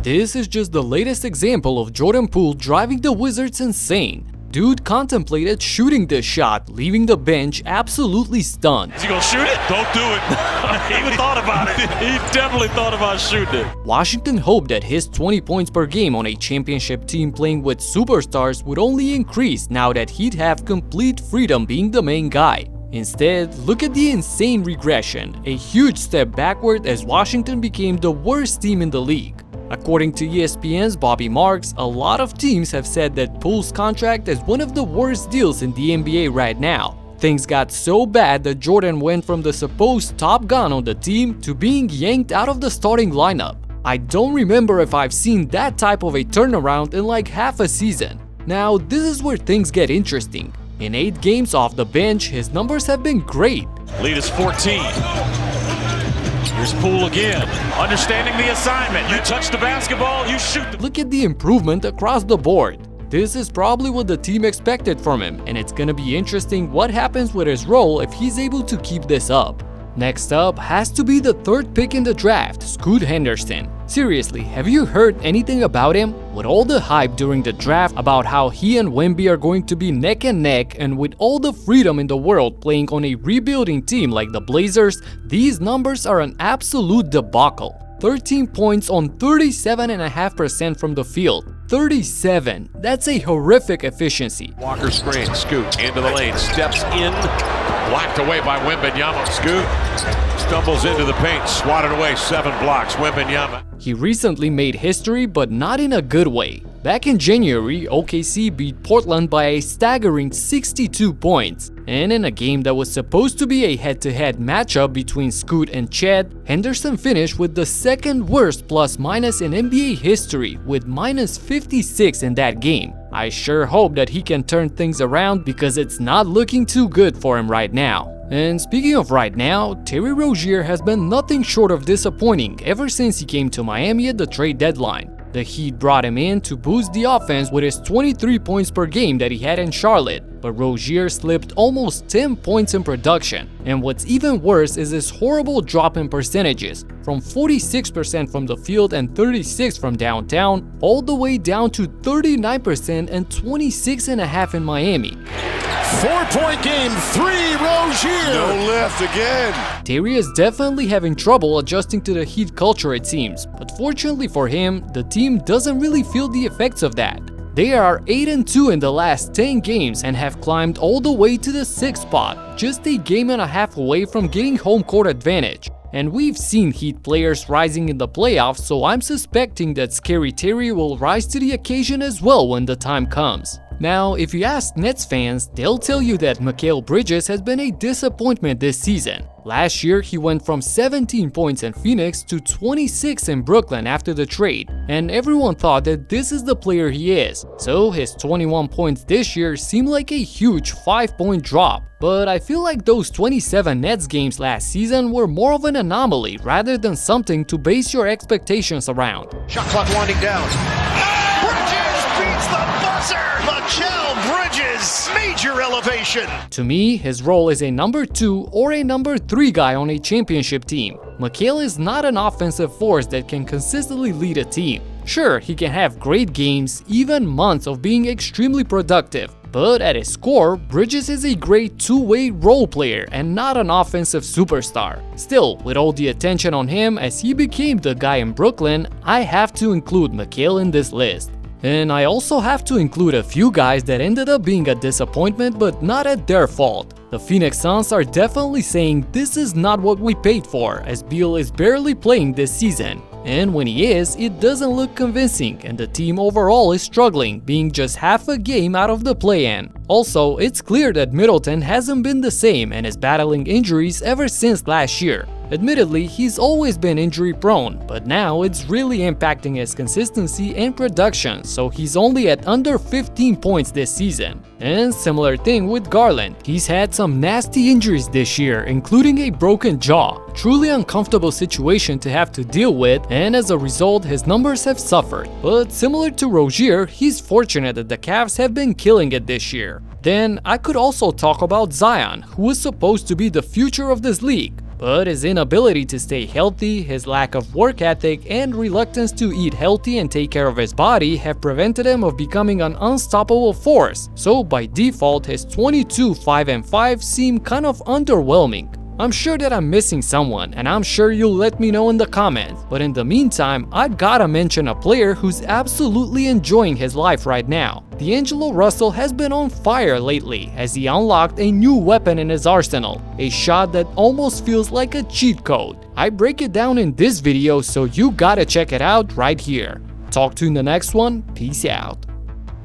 This is just the latest example of Jordan Poole driving the Wizards insane. Dude contemplated shooting this shot, leaving the bench absolutely stunned. Is he gonna shoot it? Don't do it. He even thought about it. He definitely thought about shooting it. Washington hoped that his 20 points per game on a championship team playing with superstars would only increase now that he'd have complete freedom being the main guy. Instead, look at the insane regression, a huge step backward as Washington became the worst team in the league. According to ESPN's Bobby Marks, a lot of teams have said that Poole's contract is one of the worst deals in the NBA right now. Things got so bad that Jordan went from the supposed top gun on the team to being yanked out of the starting lineup. I don't remember if I've seen that type of a turnaround in like half a season. Now, this is where things get interesting. In 8 games off the bench, his numbers have been great. Lead is 14. Here's Poole again, understanding the assignment. You touch the basketball, you shoot. Look at the improvement across the board. This is probably what the team expected from him, and it's gonna be interesting what happens with his role if he's able to keep this up. Next up has to be the 3rd pick in the draft, Scoot Henderson. Seriously, have you heard anything about him? With all the hype during the draft about how he and Wemby are going to be neck and neck, and with all the freedom in the world playing on a rebuilding team like the Blazers, these numbers are an absolute debacle. 13 points on 37.5% from the field. 37. That's a horrific efficiency. Walker screen, Scoot into the lane, steps in, blocked away by Wembanyama. Scoot stumbles into the paint, swatted away, 7 blocks. Wembanyama. He recently made history, but not in a good way. Back in January, OKC beat Portland by a staggering 62 points. And in a game that was supposed to be a head-to-head matchup between Scoot and Chet, Henderson finished with the 2nd worst plus-minus in NBA history with -56 in that game. I sure hope that he can turn things around because it's not looking too good for him right now. And speaking of right now, Terry Rozier has been nothing short of disappointing ever since he came to Miami at the trade deadline. The Heat brought him in to boost the offense with his 23 points per game that he had in Charlotte, but Rozier slipped almost 10 points in production. And what's even worse is his horrible drop in percentages, from 46% from the field and 36% from downtown, all the way down to 39% and 26.5% in Miami. 4-point game, 3, Rozier! No lift again. Terry is definitely having trouble adjusting to the Heat culture, it seems, but fortunately for him, the team doesn't really feel the effects of that. They are 8-2 in the last 10 games and have climbed all the way to the 6th spot, just a game and a half away from getting home court advantage. And we've seen Heat players rising in the playoffs, so I'm suspecting that Scary Terry will rise to the occasion as well when the time comes. Now, if you ask Nets fans, they'll tell you that Mikal Bridges has been a disappointment this season. Last year, he went from 17 points in Phoenix to 26 in Brooklyn after the trade, and everyone thought that this is the player he is. So his 21 points this year seem like a huge 5-point drop. But I feel like those 27 Nets games last season were more of an anomaly rather than something to base your expectations around. Shot clock winding down. Bridges beats the buzzer! Mikal Bridges, major elevation! To me, his role is a number 2 or a number 3 guy on a championship team. Mikal is not an offensive force that can consistently lead a team. Sure, he can have great games, even months of being extremely productive. But at his core, Bridges is a great 2-way role player and not an offensive superstar. Still, with all the attention on him as he became the guy in Brooklyn, I have to include Mikal in this list. And I also have to include a few guys that ended up being a disappointment, but not at their fault. The Phoenix Suns are definitely saying this is not what we paid for, as Beal is barely playing this season. And when he is, it doesn't look convincing, and the team overall is struggling, being just half a game out of the play-in. Also, it's clear that Middleton hasn't been the same and is battling injuries ever since last year. Admittedly, he's always been injury prone, but now it's really impacting his consistency and production, so he's only at under 15 points this season. And similar thing with Garland. He's had some nasty injuries this year, including a broken jaw. Truly uncomfortable situation to have to deal with, and as a result, his numbers have suffered. But similar to Rozier, he's fortunate that the Cavs have been killing it this year. Then I could also talk about Zion, who was supposed to be the future of this league. But his inability to stay healthy, his lack of work ethic, and reluctance to eat healthy and take care of his body have prevented him of becoming an unstoppable force, so by default his 22-5-5 seem kind of underwhelming. I'm sure that I'm missing someone, and I'm sure you'll let me know in the comments, but in the meantime, I've gotta mention a player who's absolutely enjoying his life right now. D'Angelo Russell has been on fire lately as he unlocked a new weapon in his arsenal, a shot that almost feels like a cheat code. I break it down in this video, so you gotta check it out right here. Talk to you in the next one, peace out.